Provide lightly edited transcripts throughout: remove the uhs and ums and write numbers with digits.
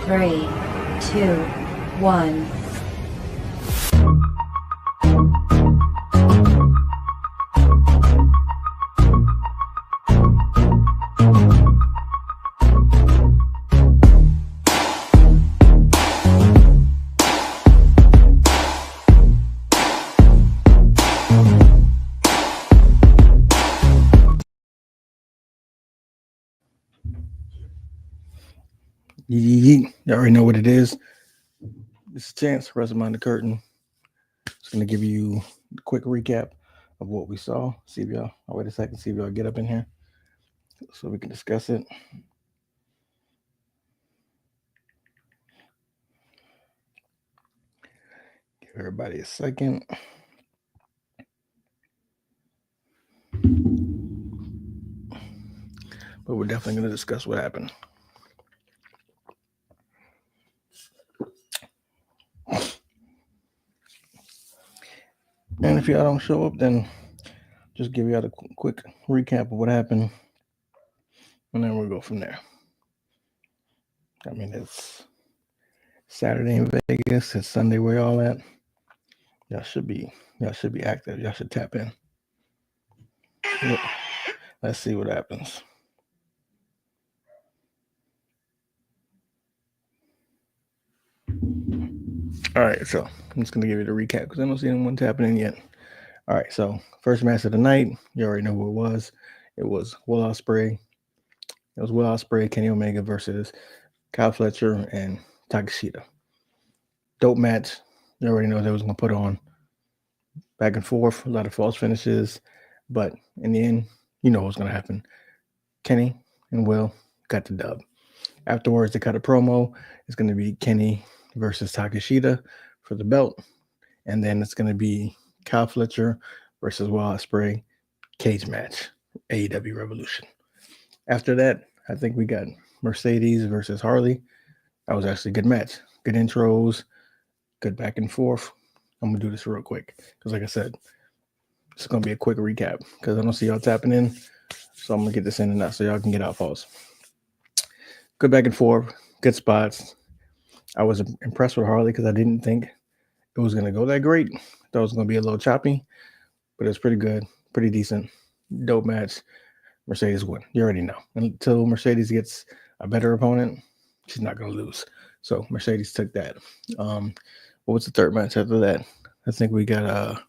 3, 2, 1. You already know what it is. This is Chance, Rest Behind the Curtain. Just going to give you a quick recap of what we saw. See if y'all, I'll wait a second, see if y'all get up in here so we can discuss it. Give everybody a second. But we're definitely going to discuss what happened. And if y'all don't show up, then just give y'all a quick recap of what happened. And then we'll go from there. I mean, it's Saturday in Vegas. It's Sunday where y'all at. Y'all should be active. Y'all should tap in. Let's see what happens. All right, so I'm just gonna give you the recap because I don't see anyone tapping in yet. All right, so first match of the night, you already know who it was. It was Will Ospreay. It was Will Ospreay, Kenny Omega versus Kyle Fletcher and Takeshita. Dope match. You already know they was gonna put on back and forth, a lot of false finishes, but in the end, you know what's gonna happen. Kenny and Will got the dub. Afterwards, they cut a promo. It's gonna be Kenny versus Takeshita for the belt, and then it's gonna be Kyle Fletcher versus Will Ospreay cage match, AEW Revolution. After that, I think we got Mercedes versus Harley. That was actually a good match. Good intros, good back and forth. I'm gonna do this real quick because, like I said, it's gonna be a quick recap because I don't see y'all tapping in, so I'm gonna get this in and out so y'all can get out falls. Good back and forth, good spots. I was impressed with Harley because I didn't think it was gonna go that great. I thought it was gonna be a little choppy, but it's pretty good, pretty decent, dope match. Mercedes win. You already know. Until Mercedes gets a better opponent, she's not gonna lose. So Mercedes took that. What was the third match after that? I think we got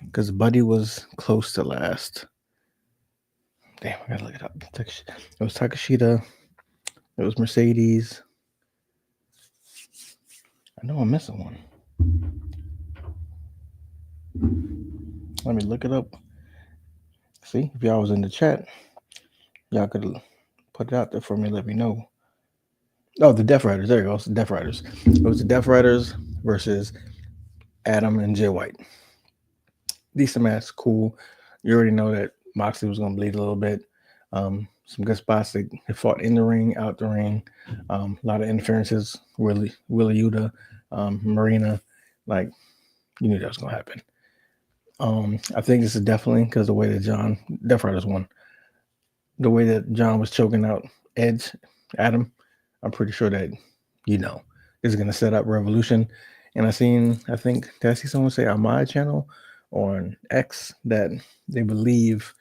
because Buddy was close to last. Damn, I gotta look it up. It was Takeshita. It was Mercedes. I know I'm missing one. Let me look it up. See, if y'all was in the chat, y'all could put it out there for me. Let me know. Oh, the Death Riders. There you go. It's the Death Riders. It was the Death Riders versus Adam and Jay White. Decent match, cool. You already know that Moxley was going to bleed a little bit. Some good spots. They fought in the ring, out the ring. A lot of interferences. Willie Yuta, Marina. Like, you knew that was going to happen. I think this is definitely because the way that Death Riders won. The way that John was choking out Adam, I'm pretty sure that, is going to set up Revolution. And I think, did I see someone say on my channel or on X that they believe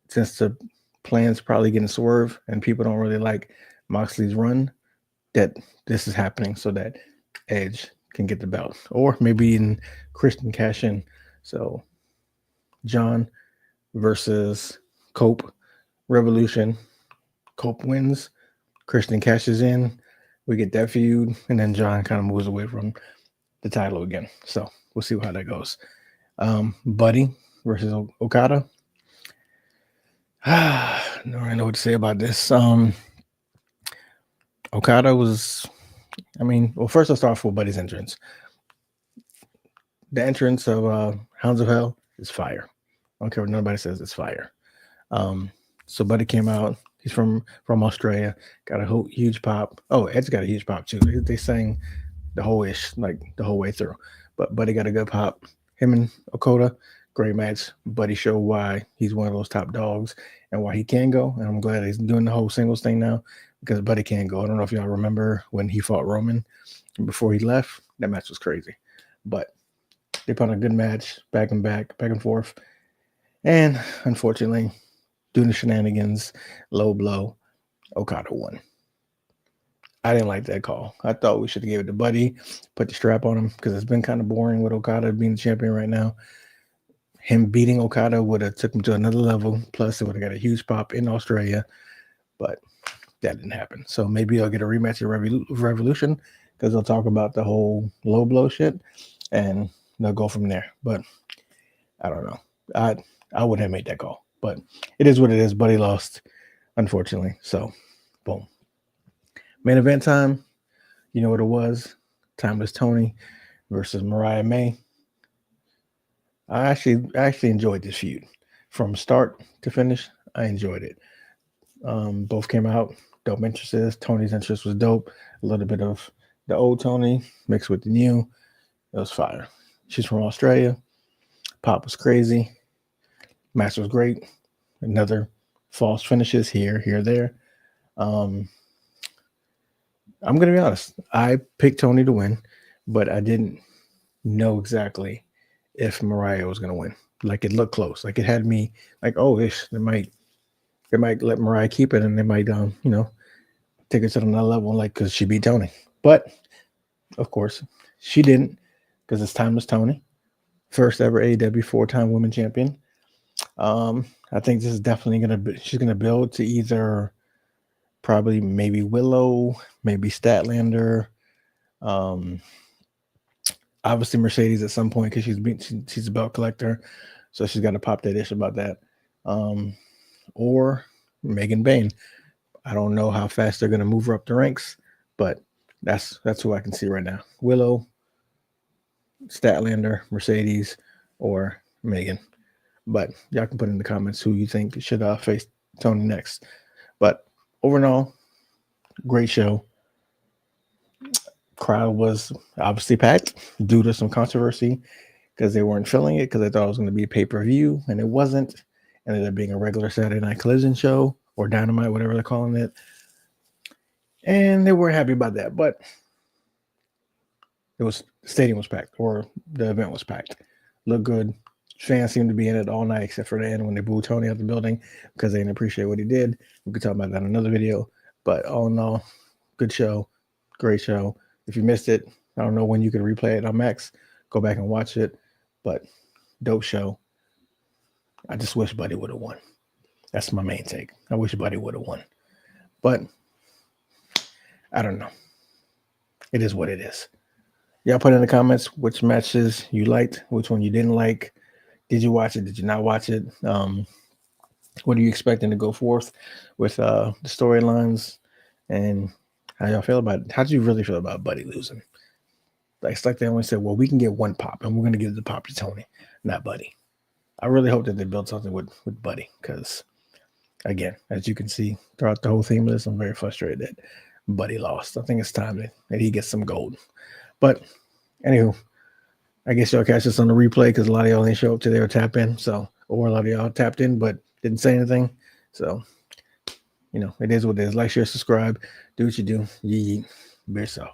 since the plan's probably getting swerved and people don't really like Moxley's run, that this is happening so that Edge can get the belt. Or maybe even Christian cash in. So John versus Cope, Revolution. Cope wins. Christian cashes in. We get that feud, and then John kind of moves away from the title again. So we'll see how that goes. Buddy versus Okada. I don't know what to say about this. Okada was, first I'll start with Buddy's entrance. The entrance of Hounds of Hell is fire. I don't care what nobody says, it's fire. So Buddy came out. He's from Australia. Got a huge pop. Oh, Ed's got a huge pop too. They sang the whole way through. But Buddy got a good pop. Him and Okada Great match. Buddy showed why he's one of those top dogs and why he can go. And I'm glad he's doing the whole singles thing now because Buddy can go. I don't know if y'all remember when he fought Roman before he left. That match was crazy. But they put on a good match, back and forth. And unfortunately, doing the shenanigans, low blow, Okada won. I didn't like that call. I thought we should have gave it to Buddy, put the strap on him because it's been kind of boring with Okada being the champion right now. Him beating Okada would have took him to another level. Plus, it would have got a huge pop in Australia, but that didn't happen. So maybe I'll get a rematch of Revolution because they'll talk about the whole low blow shit, and they'll go from there. But I don't know. I wouldn't have made that call, but it is what it is. Buddy lost, unfortunately. So, boom. Main event time. You know what it was? Timeless Tony versus Mariah May. I actually enjoyed this feud from start to finish. I enjoyed it. Both came out dope entrances. Tony's entrance was dope. A little bit of the old Tony mixed with the new. It was fire. She's from Australia. Pop was crazy. Match was great. Another false finishes here, there. I'm gonna be honest. I picked Tony to win, but I didn't know exactly if Mariah was gonna win. Like it looked close. Like it had me like, oh, they might let Mariah keep it, and they might take it to another level, like because she beat Tony. But of course, she didn't, because it's Timeless Tony, first ever AEW 4-time women champion. I think this is definitely she's gonna build to either probably maybe Willow, maybe Statlander, obviously Mercedes at some point because she's a belt collector, so she's got to pop that ish about that, or Megan Bain. I don't know how fast they're gonna move her up the ranks, but that's who I can see right now: Willow, Statlander, Mercedes, or Megan. But y'all can put in the comments who you think should face Tony next. But overall, great show. Crowd was obviously packed due to some controversy because they weren't filling it because they thought it was going to be a pay-per-view, and it wasn't. It ended up being a regular Saturday Night Collision show or Dynamite, whatever they're calling it. And they weren't happy about that, but the stadium was packed, or the event was packed. Looked good. Fans seemed to be in it all night except for the end when they booed Tony out the building because they didn't appreciate what he did. We could talk about that in another video. But all in all, good show. Great show. If you missed it, I don't know when you can replay it on Max. Go back and watch it. But dope show. I just wish Buddy would have won. That's my main take. I wish Buddy would have won. But I don't know. It is what it is. Y'all put in the comments which matches you liked, which one you didn't like. Did you watch it? Did you not watch it? What are you expecting to go forth with the storylines? And how y'all feel about it? How do you really feel about Buddy losing? Like, it's like they only said, well, we can get one pop, and we're going to give the pop to Tony, not Buddy. I really hope that they build something with Buddy, because, again, as you can see throughout the whole theme of this, I'm very frustrated that Buddy lost. I think it's time that he gets some gold. But, anywho, I guess y'all catch this on the replay because a lot of y'all didn't show up today or tap in. So, or a lot of y'all tapped in but didn't say anything. So, it is what it is. Like, share, subscribe. Do what you do. Yee. Be yourself.